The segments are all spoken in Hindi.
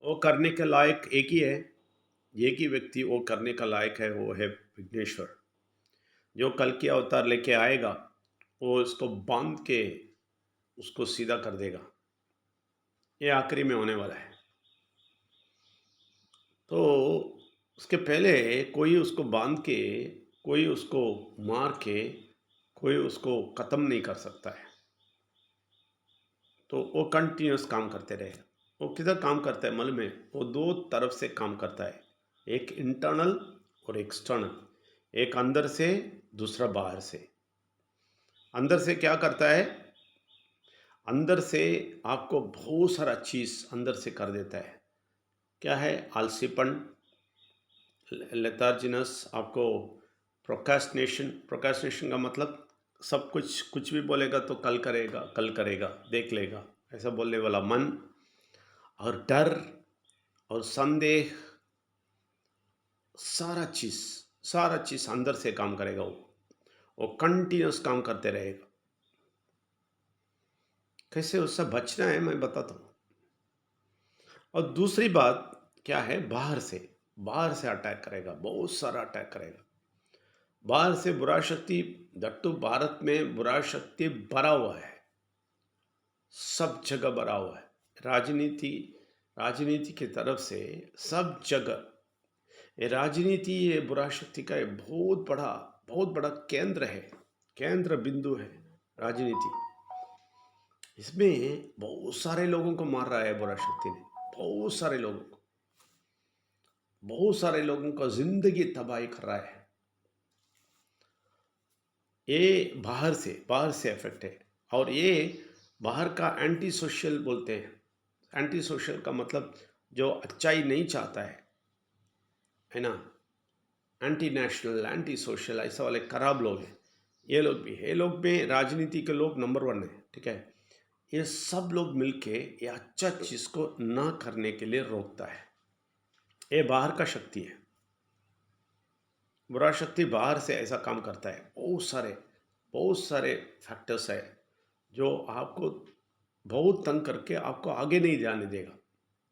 वो करने के लायक एक ही है, एक ही व्यक्ति वो करने का लायक है, वो है विघ्नेश्वर। जो कल की अवतार लेके आएगा, वो उसको बांध के उसको सीधा कर देगा। ये आखिरी में होने वाला है। तो उसके पहले कोई उसको बांध के, कोई उसको मार के, कोई उसको खत्म नहीं कर सकता है। तो वो कंटिन्यूस काम करते रहेगा। वो किधर काम करता है? मल में वो दो तरफ से काम करता है, एक इंटरनल और एक्सटर्नल। एक अंदर से, दूसरा बाहर से। अंदर से क्या करता है? अंदर से आपको बहुत सारा चीज़ अंदर से कर देता है। क्या है? आलसीपन, लेथार्जिनस, आपको प्रोक्रेस्टिनेशन। प्रोक्रेस्टिनेशन का मतलब सब कुछ, कुछ भी बोलेगा तो कल करेगा, कल करेगा, देख लेगा, ऐसा बोलने वाला मन। और डर और संदेह, सारा चीज़, सारा चीज़ अंदर से काम करेगा। वो कंटिन्यूस काम करते रहेगा। कैसे उससे बचना है मैं बताता हूँ। और दूसरी बात क्या है? बाहर से, बाहर से अटैक करेगा, बहुत सारा अटैक करेगा। बाहर से बुरा शक्ति, दट्टू भारत में बुरा शक्ति भरा हुआ है, सब जगह भरा हुआ है। राजनीति, राजनीति की तरफ से सब जगह ये राजनीति, ये बुरा शक्ति का ये बहुत बड़ा केंद्र है, केंद्र बिंदु है राजनीति। इसमें बहुत सारे लोगों को मार रहा है बुरा शक्ति ने, बहुत सारे लोगों को, बहुत सारे लोगों का जिंदगी तबाही कर रहा है। ये बाहर से इफेक्ट है। और ये बाहर का एंटी सोशल बोलते हैं। एंटी सोशल का मतलब जो अच्छाई नहीं चाहता है ना, एंटी नेशनल, एंटी सोशल, ऐसा वाले खराब लोग हैं। ये लोग भी है, ये लोग में राजनीति के लोग नंबर वन है, ठीक है। ये सब लोग मिलके ये अच्छा चीज़ को ना करने के लिए रोकता है। ये बाहर का शक्ति है। बुरा शक्ति बाहर से ऐसा काम करता है। बहुत सारे फैक्टर्स है जो आपको बहुत तंग करके आपको आगे नहीं जाने देगा,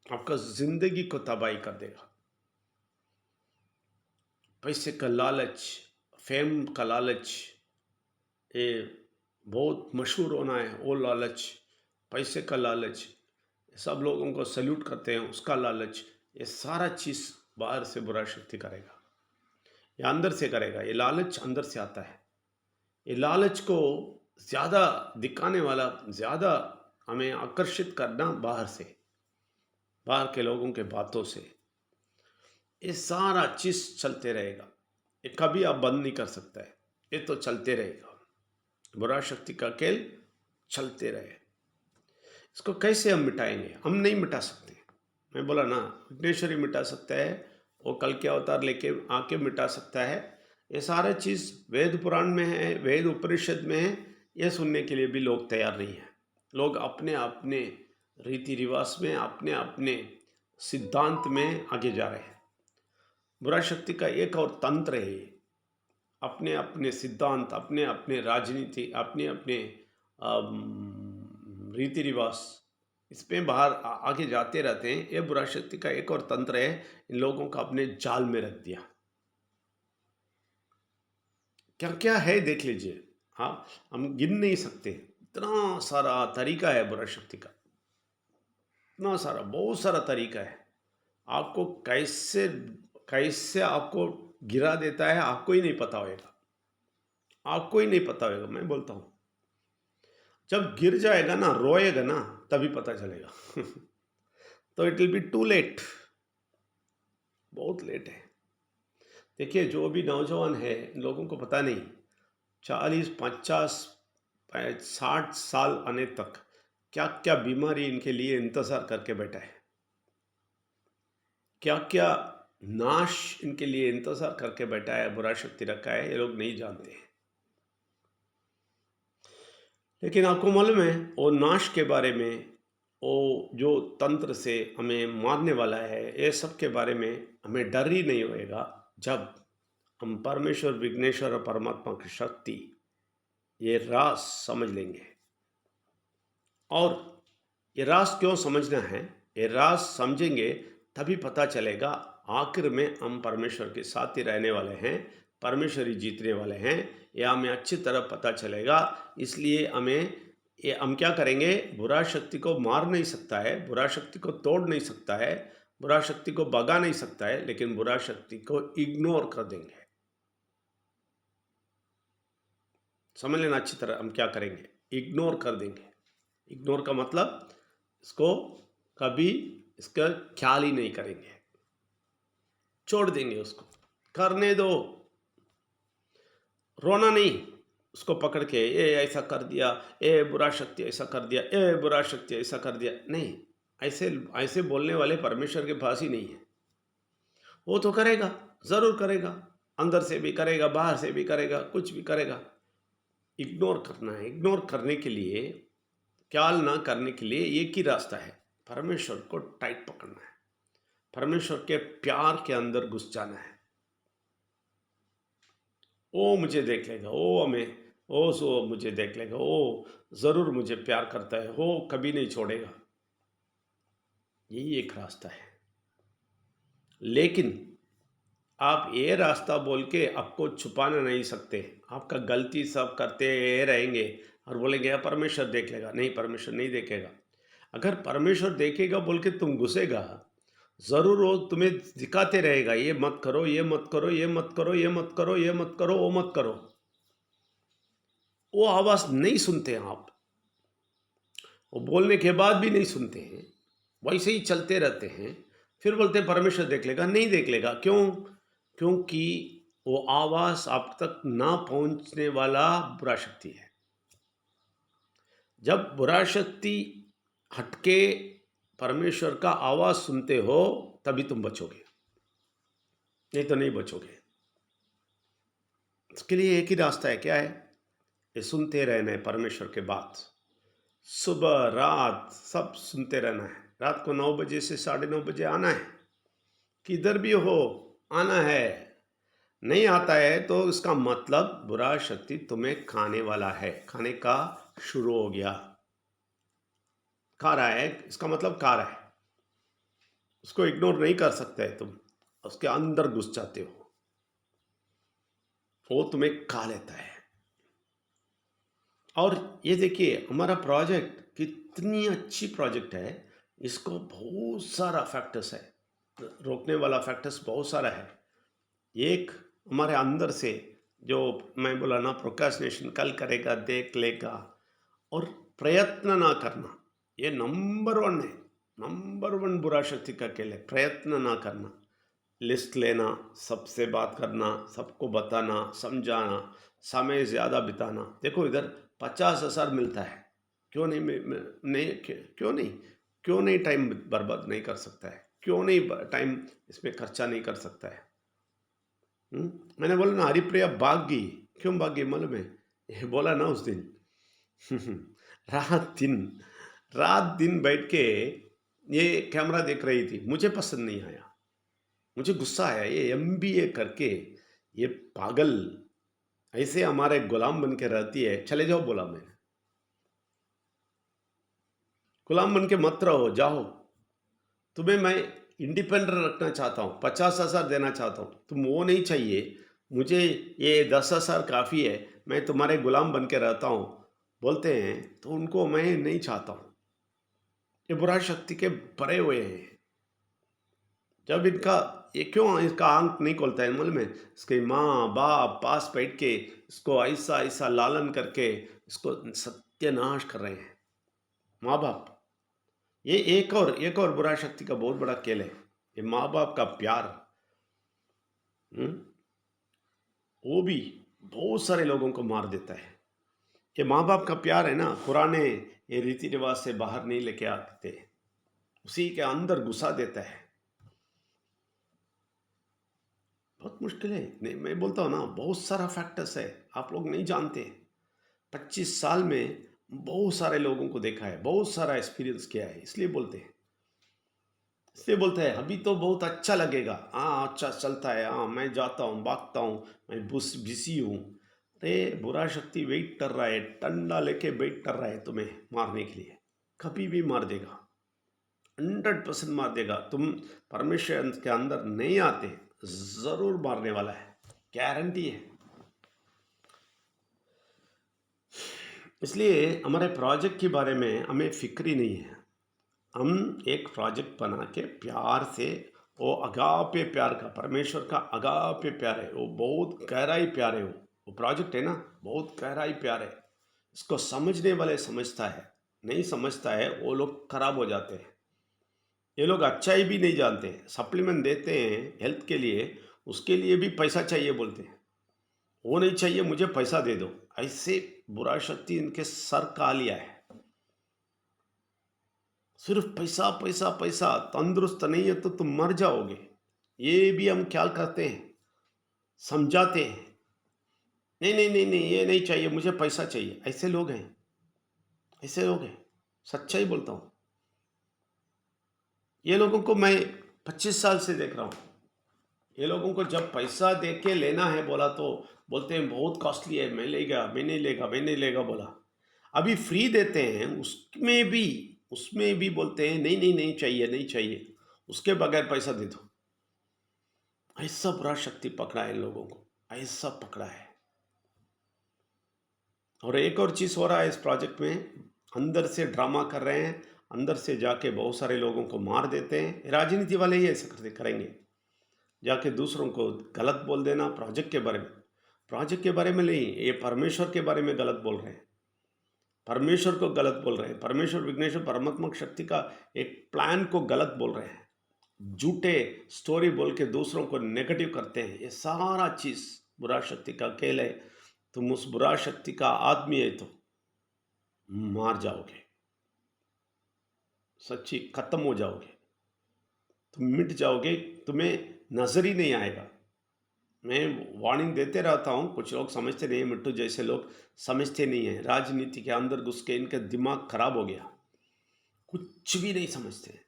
आपका जिंदगी को तबाही कर देगा। पैसे का लालच, फेम का लालच, ये बहुत मशहूर होना है वो लालच, पैसे का लालच, सब लोगों को सल्यूट करते हैं उसका लालच, ये सारा चीज़ बाहर से बुरा शक्ति करेगा। ये अंदर से करेगा। ये लालच अंदर से आता है। ये लालच को ज़्यादा दिखाने वाला, ज़्यादा हमें आकर्षित करना बाहर से, बाहर के लोगों के बातों से। ये सारा चीज़ चलते रहेगा। ये कभी आप बंद नहीं कर सकता है। ये तो चलते रहेगा। बुरा शक्ति का खेल चलते रहे। इसको कैसे हम मिटाएंगे? हम नहीं मिटा सकते। मैं बोला ना, विघ्नेश्वर ही मिटा सकता है। वो कल के अवतार लेके आके मिटा सकता है। ये सारा चीज़ वेद पुराण में है, वेद उपनिषद में है। ये सुनने के लिए भी लोग तैयार नहीं हैं। लोग अपने अपने रीति रिवाज में, अपने अपने सिद्धांत में आगे जा रहे हैं। बुरा शक्ति का एक और तंत्र है ये। अपने अपने सिद्धांत, अपने अपने राजनीति, अपने अपने रीति रिवाज, इस पे बाहर आगे जाते रहते हैं। ये बुरा शक्ति का एक और तंत्र है। इन लोगों को अपने जाल में रख दिया। क्या क्या है देख लीजिए। हाँ, हम गिन नहीं सकते, इतना सारा तरीका है बुरा शक्ति का, इतना सारा, बहुत सारा तरीका है। आपको कैसे कैसे आपको गिरा देता है आपको ही नहीं पता होएगा, आपको ही नहीं पता होएगा। मैं बोलता हूँ, जब गिर जाएगा ना, रोएगा ना, तभी पता चलेगा। तो it will be too late, बहुत लेट है। देखिए, जो भी नौजवान है, इन लोगों को पता नहीं, 40, 50, 60 साल आने तक क्या क्या बीमारी इनके लिए इंतजार करके बैठा है, क्या क्या नाश इनके लिए इंतजार करके बैठा है, बुरा शक्ति रखा है, ये लोग नहीं जानते हैं। लेकिन आपको मालूम है वो नाश के बारे में, वो जो तंत्र से हमें मारने वाला है, ये सब के बारे में हमें डर ही नहीं होएगा जब हम परमेश्वर, विघ्नेश्वर और परमात्मा की शक्ति, ये राज समझ लेंगे। और ये राज क्यों समझना है? ये राज समझेंगे तभी पता चलेगा आखिर में हम परमेश्वर के साथ ही रहने वाले हैं, परमेश्वर ही जीतने वाले हैं। ये हमें अच्छी तरह पता चलेगा। इसलिए हम क्या करेंगे, बुरा शक्ति को मार नहीं सकता है, बुरा शक्ति को तोड़ नहीं सकता है, बुरा शक्ति को भगा नहीं सकता है, लेकिन बुरा शक्ति को इग्नोर कर देंगे। समझ लेना अच्छी तरह, हम क्या करेंगे, इग्नोर कर देंगे। इग्नोर का मतलब इसको कभी इसका ख्याल ही नहीं करेंगे, छोड़ देंगे, उसको करने दो। रोना नहीं, उसको पकड़ के ये ऐसा कर दिया, ए बुरा शक्ति ऐसा कर दिया, ए बुरा शक्ति ऐसा कर दिया, नहीं। ऐसे ऐसे बोलने वाले परमेश्वर के पास ही नहीं है। वो तो करेगा, जरूर करेगा, अंदर से भी करेगा, बाहर से भी करेगा, कुछ भी करेगा। इग्नोर करना है। इग्नोर करने के लिए, ख्याल ना करने के लिए एक ही रास्ता है, परमेश्वर को टाइट पकड़ना है, परमेश्वर के प्यार के अंदर घुस जाना है। वो मुझे देख लेगा, वो सो मुझे देख लेगा, वो जरूर मुझे प्यार करता है, वो कभी नहीं छोड़ेगा। यही एक रास्ता है। लेकिन आप ये रास्ता बोल के आपको छुपाना नहीं सकते। आपका गलती सब करते रहेंगे और बोलेंगे यार परमेश्वर देख लेगा। नहीं, परमेश्वर नहीं देखेगा। अगर परमेश्वर देखेगा बोल के तुम घुसेगा, जरूर वो तुम्हें दिखाते रहेगा, ये मत करो, ये मत करो, ये मत करो, ये मत करो, ये मत करो, वो मत करो। वो आवाज नहीं सुनते आप, वो बोलने के बाद भी नहीं सुनते हैं, वैसे ही चलते रहते हैं। फिर बोलते हैं परमेश्वर देख लेगा। नहीं देख लेगा। क्यों? क्योंकि वो आवाज आप तक ना पहुंचने वाला बुरा शक्ति है। जब बुरा शक्ति हटके परमेश्वर का आवाज सुनते हो तभी तुम बचोगे, नहीं तो नहीं बचोगे। इसके लिए एक ही रास्ता है। क्या है? ये सुनते रहना है परमेश्वर के बात, सुबह रात सब सुनते रहना है। रात को 9 बजे से 9:30 बजे आना है, किधर भी हो आना है। नहीं आता है तो इसका मतलब बुरा शक्ति तुम्हें खाने वाला है, खाने का शुरू हो गया, खा रहा है, इसका मतलब खा रहा है। उसको इग्नोर नहीं कर सकते है तुम, उसके अंदर घुस जाते हो, वो तुम्हें खा लेता है। और ये देखिए हमारा प्रोजेक्ट कितनी अच्छी प्रोजेक्ट है, इसको बहुत सारा फैक्टर्स है, रोकने वाला फैक्टर्स बहुत सारा है। एक हमारे अंदर से, जो मैं बोला ना, प्रोक्रेस्टिनेशन, कल करेगा, देख लेगा, और प्रयत्न ना करना, ये नंबर 1 है। नंबर 1 बुरा शक्ति का खेल है, प्रयत्न ना करना। लिस्ट लेना, सबसे बात करना, सबको बताना, समझाना, समय ज़्यादा बिताना। देखो इधर 50,000 मिलता है, क्यों नहीं क्यों नहीं टाइम बर्बाद नहीं कर सकता है? क्यों नहीं टाइम इसमें खर्चा नहीं कर सकता है? मैंने बोला ना, हरिप्रिया भाग गई। क्यों भाग गई मालूम है? ये बोला ना उस दिन रात दिन रात दिन बैठ के ये कैमरा देख रही थी, मुझे पसंद नहीं आया, मुझे गुस्सा आया। ये एमबीए करके ये पागल ऐसे हमारे गुलाम बन के रहती है। चले जाओ बोला मैंने, गुलाम बन के मत रहो, जाओ। तुम्हें मैं इंडिपेंडेंट रखना चाहता हूँ, 50,000 देना चाहता हूँ, तुम वो नहीं चाहिए, मुझे ये 10,000 काफ़ी है, मैं तुम्हारे गुलाम बन के रहता हूँ बोलते हैं, तो उनको मैं नहीं चाहता हूँ। ये बुरा शक्ति के परे हुए हैं। जब इनका ये क्यों इसका आंख नहीं खोलता है मालूम है? इसके माँ बाप पास बैठ के इसको ऐसा ऐसा लालन करके इसको सत्यानाश कर रहे हैं, माँ बाप। ये एक और बुरा शक्ति का बहुत बड़ा खेल है, ये माँ बाप का प्यार। हम्म? वो भी बहुत सारे लोगों को मार देता है। ये माँ बाप का प्यार है ना, पुराने ये रीति रिवाज से बाहर नहीं लेके आते, उसी के अंदर घुसा देता है। बहुत मुश्किल है। नहीं, मैं बोलता हूँ ना, बहुत सारा फैक्टर्स है, आप लोग नहीं जानते। 25 साल में बहुत सारे लोगों को देखा है, बहुत सारा एक्सपीरियंस किया है, इसलिए बोलते हैं अभी तो बहुत अच्छा लगेगा, हाँ अच्छा चलता है, हाँ मैं जाता हूँ, भागता हूँ, मैं बिजी हूँ। अरे बुरा शक्ति वेट कर रहा है, डंडा लेके वेट कर रहा है तुम्हें मारने के लिए, कभी भी मार देगा। 100% मार देगा। तुम परमेश्वर के अंदर नहीं आते, जरूर मारने वाला है, गारंटी है। इसलिए हमारे प्रोजेक्ट के बारे में हमें फिक्र ही नहीं है। हम एक प्रोजेक्ट बना के प्यार से, वो अगापे प्यार का, परमेश्वर का अगापे प्यार है, वो बहुत गहराई प्यार है। वो प्रोजेक्ट है ना, बहुत गहराई प्यार है। इसको समझने वाले समझता है, नहीं समझता है वो लोग खराब हो जाते हैं। ये लोग अच्छाई भी नहीं जानते, सप्लीमेंट देते हैं हेल्थ के लिए, उसके लिए भी पैसा चाहिए बोलते हैं। वो नहीं चाहिए, मुझे पैसा दे दो। ऐसे बुरा शक्ति इनके सर का लिया है। सिर्फ पैसा पैसा पैसा, तंदुरुस्त नहीं है तो तुम मर जाओगे, ये भी हम ख्याल करते हैं, समझाते हैं। नहीं नहीं नहीं नहीं, ये नहीं चाहिए, मुझे पैसा चाहिए। ऐसे लोग हैं, ऐसे लोग हैं, सच्चाई बोलता हूँ। ये लोगों को मैं 25 साल से देख रहा हूँ। ये लोगों को जब पैसा दे के लेना है बोला तो बोलते हैं बहुत कॉस्टली है, मैं लेगा, मैं नहीं लेगा, मैं नहीं लेगा बोला। अभी फ्री देते हैं, उसमें भी बोलते हैं नहीं नहीं नहीं चाहिए, नहीं चाहिए, उसके बगैर पैसा दे दो। ऐसा बुरा शक्ति पकड़ा है इन लोगों को, ऐसा पकड़ा है। और एक और चीज़ हो रहा है इस प्रोजेक्ट में, अंदर से ड्रामा कर रहे हैं, अंदर से जाके बहुत सारे लोगों को मार देते हैं। राजनीति वाले ही ऐसा करते करेंगे, जाके दूसरों को गलत बोल देना प्रोजेक्ट के बारे में। प्रोजेक्ट के बारे में नहीं, ये परमेश्वर के बारे में गलत बोल रहे हैं, परमेश्वर को गलत बोल रहे हैं, परमेश्वर विघ्नेश्वर परमात्मक शक्ति का एक प्लान को गलत बोल रहे हैं, झूठे स्टोरी बोल के दूसरों को नेगेटिव करते हैं। ये सारा चीज बुरा शक्ति का खेल है। तुम उस बुरा शक्ति का आदमी है तो मार जाओगे, सच्ची खत्म हो जाओगे, तुम मिट जाओगे, तुम्हें नजर ही नहीं आएगा। मैं वार्निंग देते रहता हूँ, कुछ लोग समझते नहीं, मिट्टू जैसे लोग समझते नहीं हैं। राजनीति के अंदर घुस के इनका दिमाग खराब हो गया, कुछ भी नहीं समझते।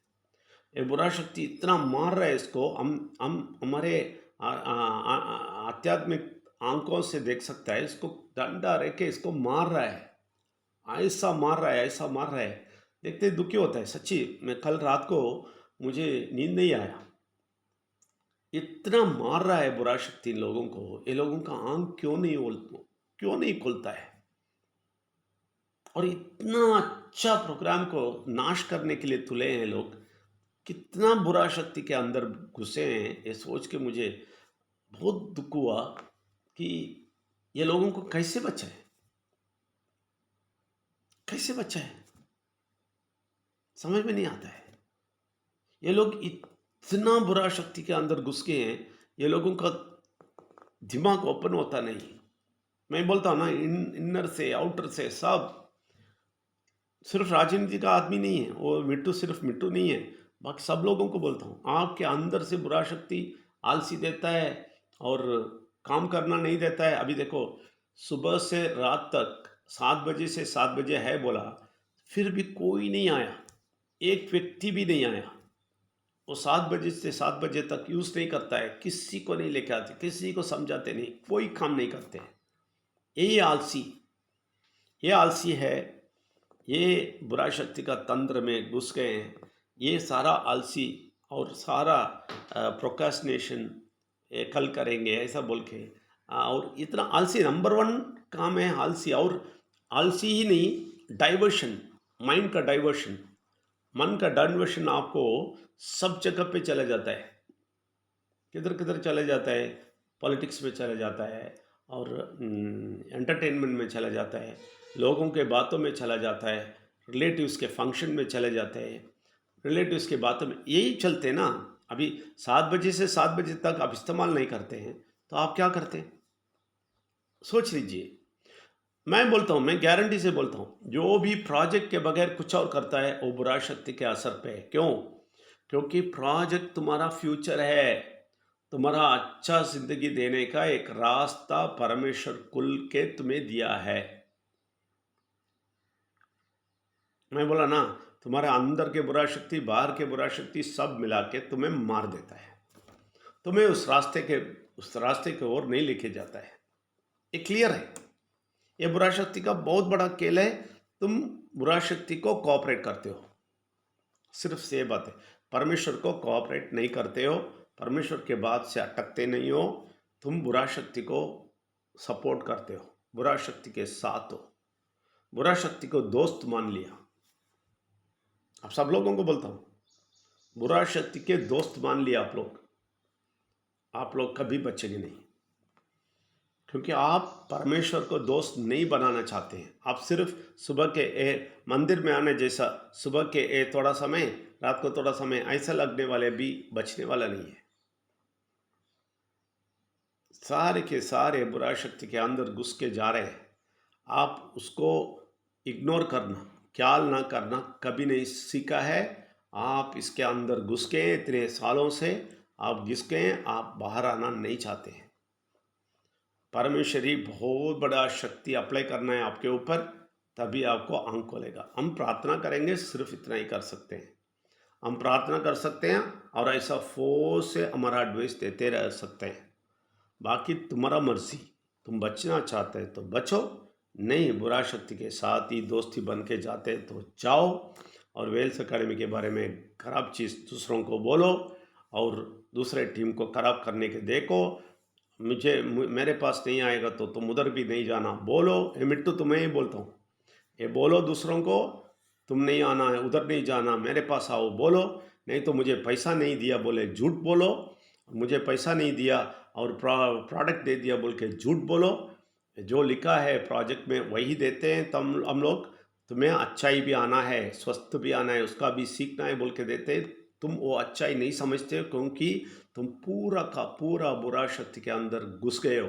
ये बुरा शक्ति इतना मार रहा है इसको, हम हमारे आध्यात्मिक आंखों से देख सकता है। इसको डंडा रह के इसको मार रहा है, ऐसा मार रहा है, ऐसा मार रहा है, देखते दुखी होता है सच्ची। मैं कल रात को मुझे नींद नहीं आया, इतना मार रहा है बुरा शक्ति इन लोगों को। ये लोगों का आंख क्यों नहीं खुलता है? और इतना अच्छा प्रोग्राम को नाश करने के लिए तुले हैं लोग। कितना बुरा शक्ति के अंदर घुसे हैं, ये सोच के मुझे बहुत दुख हुआ कि ये लोगों को कैसे बचाए, कैसे बचाए, समझ में नहीं आता है। ये लोग इतना बुरा शक्ति के अंदर घुस गए हैं, ये लोगों का दिमाग ओपन होता नहीं। मैं बोलता हूँ ना, इनर से आउटर से सब। सिर्फ राजनीति का आदमी नहीं है वो, मिट्टू सिर्फ मिट्टू नहीं है, बाकी सब लोगों को बोलता हूँ। आपके अंदर से बुरा शक्ति आलसी देता है और काम करना नहीं देता है। अभी देखो, सुबह से रात तक 7 बजे से 7 बजे है बोला, फिर भी कोई नहीं आया, एक व्यक्ति भी नहीं आया। वो 7 बजे से 7 बजे तक यूज़ नहीं करता है, किसी को नहीं लेके आते, किसी को समझाते नहीं, कोई काम नहीं करते हैं। ये आलसी है, ये बुरा शक्ति का तंत्र में घुस गए हैं। ये सारा आलसी और सारा प्रोक्रेस्टिनेशन, कल करेंगे ऐसा बोल के, और इतना आलसी नंबर 1 काम है आलसी। और आलसी ही नहीं, डाइवर्शन, माइंड का डाइवर्शन, मन का डाइवर्शन आपको सब जगह पे चला जाता है, किधर किधर चले जाता है। पॉलिटिक्स में चला जाता है, और एंटरटेनमेंट में चला जाता है, लोगों के बातों में चला जाता है, रिलेटिव्स के फंक्शन में चले जाते हैं, रिलेटिव्स के बातों में यही चलते ना। अभी 7 बजे से 7 बजे तक आप इस्तेमाल नहीं करते हैं तो आप क्या करते हैं, सोच लीजिए। मैं बोलता हूँ, मैं गारंटी से बोलता हूँ, जो भी प्रोजेक्ट के बगैर कुछ और करता है वो बुरा शक्ति के असर पे है। क्यों? क्योंकि प्रोजेक्ट तुम्हारा फ्यूचर है, तुम्हारा अच्छा जिंदगी देने का एक रास्ता परमेश्वर कुल के तुम्हें दिया है। मैं बोला ना, तुम्हारे अंदर के बुरा शक्ति, बाहर के बुरा शक्ति सब मिला के तुम्हें मार देता है, तुम्हें उस रास्ते के ओर नहीं लेके जाता है। ये क्लियर है। ये बुरा शक्ति का बहुत बड़ा खेल है। तुम बुरा शक्ति को कोऑपरेट करते हो, सिर्फ से ये बात है, परमेश्वर को कोऑपरेट नहीं करते हो, परमेश्वर के बात से अटकते नहीं हो, तुम बुरा शक्ति को सपोर्ट करते हो, बुरा शक्ति के साथ हो, बुरा शक्ति को दोस्त मान लिया। अब सब लोगों को बोलता हूं, बुरा शक्ति के दोस्त मान लिया आप लोग कभी बचेंगे नहीं, क्योंकि आप परमेश्वर को दोस्त नहीं बनाना चाहते हैं। आप सिर्फ सुबह के मंदिर में आने जैसा, सुबह के थोड़ा समय, रात को थोड़ा समय, ऐसा लगने वाले भी बचने वाला नहीं है। सारे के सारे बुरा शक्ति के अंदर घुस के जा रहे हैं। आप उसको इग्नोर करना, ख्याल ना करना कभी नहीं सीखा है। आप इसके अंदर घुस के इतने सालों से आप घुस के आप बाहर आना नहीं चाहते हैं। परमेश्वरी बहुत बड़ा शक्ति अप्लाई करना है आपके ऊपर, तभी आपको आंख खोलेगा। हम प्रार्थना करेंगे, सिर्फ इतना ही कर सकते हैं। हम प्रार्थना कर सकते हैं और ऐसा फोर्स से हमारा एडवाइस देते रह सकते हैं। बाकी तुम्हारा मर्जी, तुम बचना चाहते हैं तो बचो, नहीं बुरा शक्ति के साथ ही दोस्ती बन के जाते हैं तो जाओ, और वेल्स अकेडमी के बारे में खराब चीज़ दूसरों को बोलो और दूसरे टीम को खराब करने के देखो। मेरे पास नहीं आएगा तो तुम उधर भी नहीं जाना बोलो। ये मिट्टू तुम्हें ही बोलता हूँ, ये बोलो दूसरों को, तुम नहीं आना है, उधर नहीं जाना, मेरे पास आओ बोलो। नहीं तो मुझे पैसा नहीं दिया बोले झूठ बोलो, मुझे पैसा नहीं दिया और प्रोडक्ट दे दिया बोल के झूठ बोलो। जो लिखा है प्रोजेक्ट में वही देते हैं तम हम लोग। तुम्हें अच्छाई भी आना है, स्वस्थ भी आना है, उसका भी सीखना है बोल के देते हैं। तुम वो अच्छाई नहीं समझते, क्योंकि तुम पूरा का पूरा बुरा शक्ति के अंदर घुस गए हो।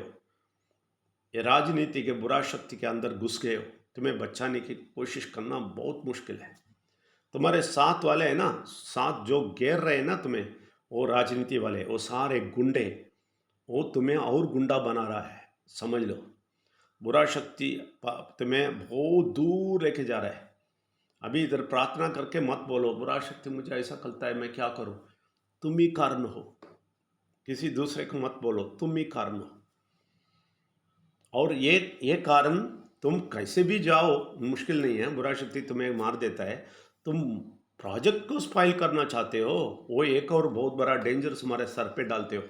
ये राजनीति के बुरा शक्ति के अंदर घुस गए हो। तुम्हें बचाने की कोशिश करना बहुत मुश्किल है। तुम्हारे साथ वाले हैं ना, साथ जो घेर रहे हैं ना तुम्हें, वो राजनीति वाले, वो सारे गुंडे, वो तुम्हें और गुंडा बना रहा है, समझ लो। बुरा शक्ति तुम्हें बहुत दूर लेके जा रहा है। अभी इधर प्रार्थना करके मत बोलो बुरा शक्ति मुझे ऐसा करता है, मैं क्या करूं। तुम ही कारण हो, किसी दूसरे को मत बोलो, तुम ही कारण हो। और ये कारण तुम कैसे भी जाओ, मुश्किल नहीं है। बुरा शक्ति तुम्हें मार देता है, तुम प्रोजेक्ट को स्पाइल करना चाहते हो, वो एक और बहुत बड़ा डेंजर तुम्हारे सर पे डालते हो।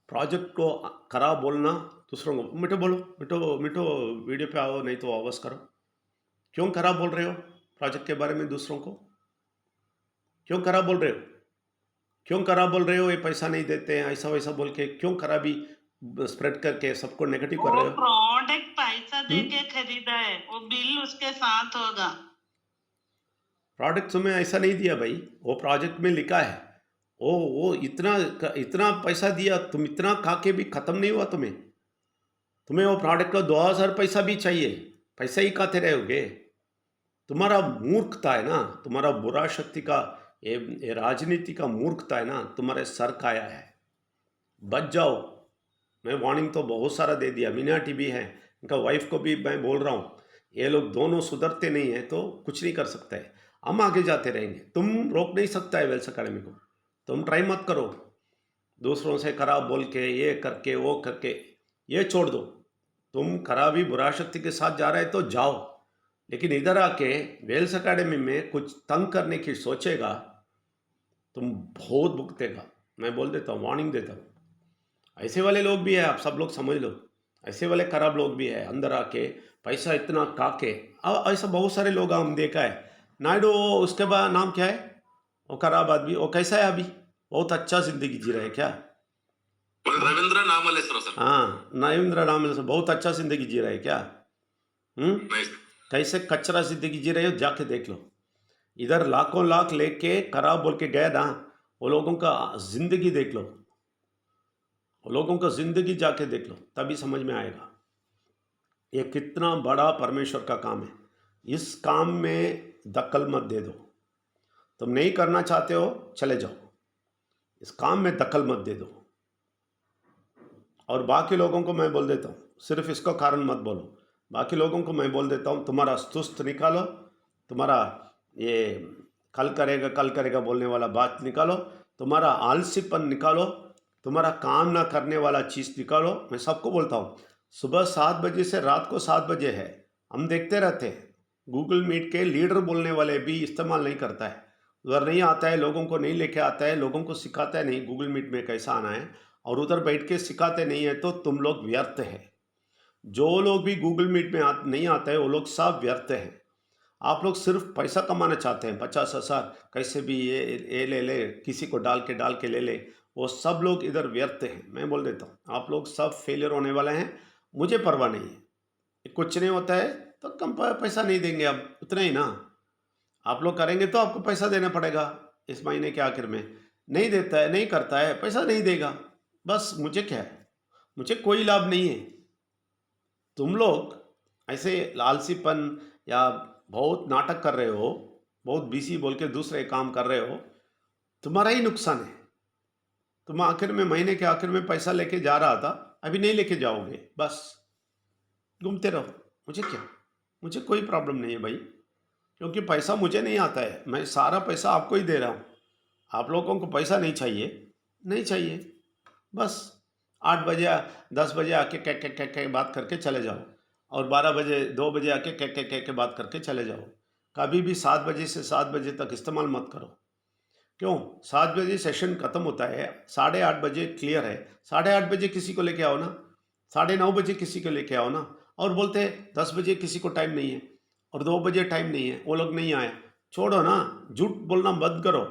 प्रोजेक्ट को खराब बोलना दूसरों को, मिठो बोलो, मिठो मिठो वीडियो पे आओ, नहीं तो आवाज़ करो। क्यों खराब बोल रहे हो प्रोजेक्ट के बारे में दूसरों को? क्यों खराब बोल रहे हो? क्यों खराब बोल रहे हो? ये पैसा नहीं देते हैं ऐसा वैसा बोल के क्यों खराबी स्प्रेड करके सबको नेगेटिव कर वो रहे हो? प्रोडक्ट पैसा दे के खरीदा है, वो बिल उसके साथ होगा। प्रोडक्ट तुम्हें ऐसा नहीं दिया भाई, वो प्रोजेक्ट में लिखा है। वो इतना इतना पैसा दिया, तुम इतना खा के भी खत्म नहीं हुआ तुम्हें। तुम्हें वो प्रोडक्ट का 2000 पैसा भी चाहिए, पैसा ही खाते रहोगे। तुम्हारा मूर्खता है ना, तुम्हारा बुरा शक्ति का ये राजनीति का मूर्खता है ना, तुम्हारे सर खाया है। बच जाओ। मैं वार्निंग तो बहुत सारा दे दिया, मीनाटी भी है, इनका वाइफ को भी मैं बोल रहा हूँ। ये लोग दोनों सुधरते नहीं है तो कुछ नहीं कर सकता है। हम आगे जाते रहेंगे, तुम रोक नहीं सकता है वेल्स अकेडमी को। तुम ट्राई मत करो दूसरों से खराब बोल के, ये करके वो करके, ये छोड़ दो। तुम खराबी बुरा शक्ति के साथ जा रहे तो जाओ, लेकिन इधर आके वेल्स अकेडमी में कुछ तंग करने की सोचेगा, तुम बहुत भुगतेगा। मैं बोल देता हूँ, वार्निंग देता हूँ। ऐसे वाले लोग भी है, आप सब लोग समझ लो। ऐसे वाले खराब लोग भी है, अंदर आके पैसा इतना काके। ऐसा बहुत सारे लोग हम देखा है। नायडू, उसके बाद नाम क्या है वो खराब आदमी, वो कैसा है अभी? बहुत अच्छा जिंदगी जी रहे हैं क्या? रविंद्र नामलेश्वर सर। हाँ, नरेंद्र नामलेश्वर बहुत अच्छा जिंदगी जी रहे हैं क्या? कैसे कचरा जिंदगी जी रहे हो, जाके देख लो। इधर लाखों लाख लेके खराब बोल के गए ना, वो लोगों का जिंदगी देख लो, वो लोगों का जिंदगी जाके देख लो, तभी समझ में आएगा ये कितना बड़ा परमेश्वर का काम है। इस काम में दखल मत दे दो। तुम नहीं करना चाहते हो, चले जाओ, इस काम में दखल मत दे दो। और बाकी लोगों को मैं बोल देता हूँ, सिर्फ इसको कारण मत बोलो। बाकी लोगों को मैं बोल देता हूँ, तुम्हारा सुस्त निकालो, तुम्हारा ये कल करेगा बोलने वाला बात निकालो, तुम्हारा आलसीपन निकालो, तुम्हारा काम ना करने वाला चीज़ निकालो। मैं सबको बोलता हूँ, सुबह 7 बजे से रात को 7 बजे है, हम देखते रहते हैं। गूगल मीट के लीडर बोलने वाले भी इस्तेमाल नहीं करता है, उधर नहीं आता है, लोगों को नहीं लेके आता है, लोगों को सिखाता है नहीं गूगल मीट में कैसा आना है, और उधर बैठ के सिखाते नहीं है, तो तुम लोग व्यर्थ है। जो लोग भी गूगल मीट में नहीं आते हैं वो लोग सब व्यर्थ हैं। आप लोग सिर्फ पैसा कमाना चाहते हैं, 50,000 कैसे भी ये ले ले, किसी को डाल के ले ले, वो सब लोग इधर व्यर्थ हैं। मैं बोल देता हूँ आप लोग सब फेलियर होने वाले हैं, मुझे परवाह नहीं है। कुछ नहीं होता है तो कम पैसा नहीं देंगे, अब उतना ही ना। आप लोग करेंगे तो आपको पैसा देना पड़ेगा इस महीने के आखिर में। नहीं देता है, नहीं करता है, पैसा नहीं देगा, बस मुझे क्या है, मुझे कोई लाभ नहीं है। तुम लोग ऐसे लालसीपन या बहुत नाटक कर रहे हो, बहुत बिजी बोल के दूसरे काम कर रहे हो, तुम्हारा ही नुकसान है। तुम आखिर में महीने के आखिर में पैसा लेके जा रहा था, अभी नहीं लेके जाओगे, बस घूमते रहो। मुझे क्या, मुझे कोई प्रॉब्लम नहीं है भाई, क्योंकि पैसा मुझे नहीं आता है, मैं सारा पैसा आपको ही दे रहा हूँ। आप लोगों को पैसा नहीं चाहिए, नहीं चाहिए, बस 8 बजे 10 बजे आके कह बात करके चले जाओ, और 12 बजे 2 बजे आके कह के बात करके चले जाओ। कभी भी 7 बजे से 7 बजे तक इस्तेमाल मत करो। क्यों? 7 बजे सेशन खत्म होता है, 8:30 बजे क्लियर है, 8:30 बजे किसी को लेके आओ ना, 9:30 बजे किसी को लेके आओ ना। और बोलते हैं 10 बजे किसी को टाइम नहीं है और 2 बजे टाइम नहीं है, वो लोग नहीं आए। छोड़ो ना, झूठ बोलना बंद करो,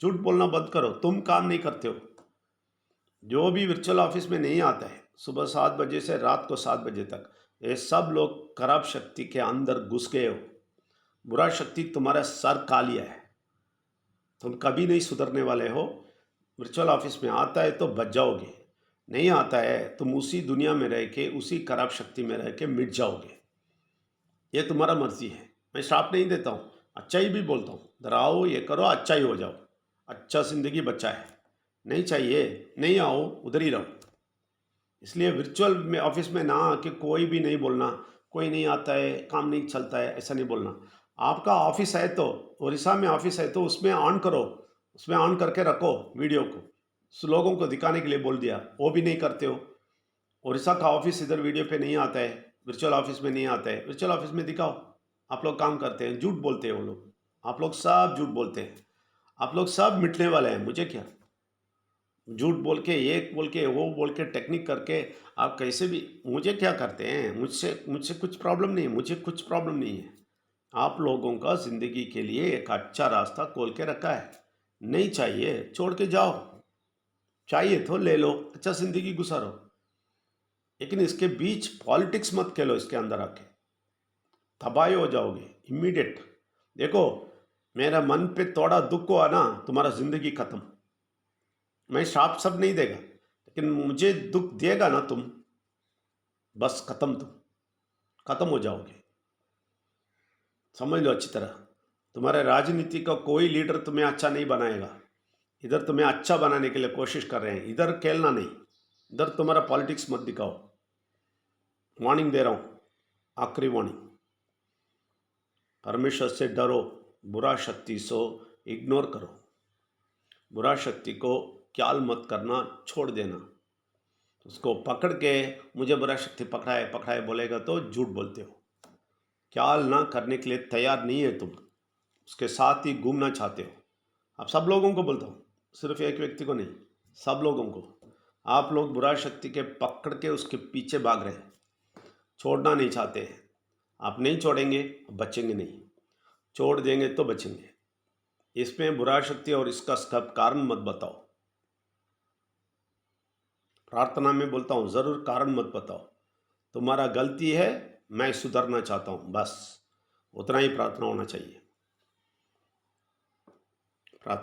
झूठ बोलना बंद करो, तुम काम नहीं करते हो। जो भी वर्चुअल ऑफिस में नहीं आता है सुबह 7 बजे से रात को 7 बजे तक, ये सब लोग खराब शक्ति के अंदर घुस गए हो। बुरा शक्ति तुम्हारा सर खा लिया है, तुम कभी नहीं सुधरने वाले हो। वर्चुअल ऑफिस में आता है तो बच जाओगे, नहीं आता है तुम उसी दुनिया में रह के, उसी खराब शक्ति में रह के मिट जाओगे। ये तुम्हारा मर्जी है, मैं श्राप नहीं देता हूँ, अच्छा ही भी बोलता हूँ। डराओ, ये करो, अच्छा ही हो जाओ, अच्छा जिंदगी बचा है। नहीं चाहिए, नहीं आओ, उधर ही रहो। इसलिए वर्चुअल में ऑफिस में ना आके कोई भी नहीं बोलना, कोई नहीं आता है, काम नहीं चलता है, ऐसा नहीं बोलना। आपका ऑफिस है तो, उड़ीसा में ऑफिस है तो उसमें ऑन करो, उसमें ऑन करके रखो वीडियो को, लोगों को दिखाने के लिए बोल दिया, वो भी नहीं करते हो। उड़ीसा का ऑफिस इधर वीडियो पे नहीं आता है, वर्चुअल ऑफिस में नहीं आता है। वर्चुअल ऑफिस में दिखाओ, आप लोग काम करते हैं, झूठ बोलते हैं वो लोग, आप लोग सब झूठ बोलते हैं, आप लोग सब मिटने वाले हैं, मुझे क्या। झूठ बोल के, एक बोल के, वो बोल के, टेक्निक करके आप कैसे भी, मुझे क्या करते हैं, मुझसे मुझसे कुछ प्रॉब्लम नहीं है, मुझे कुछ प्रॉब्लम नहीं है। आप लोगों का ज़िंदगी के लिए एक अच्छा रास्ता खोल के रखा है, नहीं चाहिए छोड़ के जाओ, चाहिए तो ले लो, अच्छा ज़िंदगी गुजारो, लेकिन इसके बीच पॉलिटिक्स मत खेलो। इसके अंदर आके तबाही हो जाओगे इमीडिएट। देखो, मेरा मन पे थोड़ा दुख हुआ ना, तुम्हारा ज़िंदगी ख़त्म। मैं श्राप सब नहीं देगा, लेकिन मुझे दुख देगा ना तुम, बस खत्म, तुम खत्म हो जाओगे। समझ लो अच्छी तरह, तुम्हारे राजनीति का कोई लीडर तुम्हें अच्छा नहीं बनाएगा। इधर तुम्हें अच्छा बनाने के लिए कोशिश कर रहे हैं, इधर खेलना नहीं, इधर तुम्हारा पॉलिटिक्स मत दिखाओ। वार्निंग दे रहा हूँ, आखिरी वार्निंग। परमेश्वर से डरो, बुरा शक्ति से इग्नोर करो, बुरा शक्ति को ख्याल मत करना, छोड़ देना। उसको पकड़ के मुझे बुरा शक्ति पकड़ा है बोलेगा तो झूठ बोलते हो। ख्याल ना करने के लिए तैयार नहीं है तुम, उसके साथ ही घूमना चाहते हो। आप सब लोगों को बोलता हूँ, सिर्फ एक व्यक्ति को नहीं, सब लोगों को। आप लोग बुरा शक्ति के पकड़ के उसके पीछे भाग रहे हैं, छोड़ना नहीं चाहते हैं। आप नहीं छोड़ेंगे, बचेंगे नहीं, छोड़ देंगे तो बचेंगे। इसमें बुरा शक्ति और इसका सब कारण मत बताओ। प्रार्थना में बोलता हूँ, ज़रूर कारण मत बताओ। तुम्हारा गलती है, मैं सुधरना चाहता हूँ, बस उतना ही प्रार्थना होना चाहिए।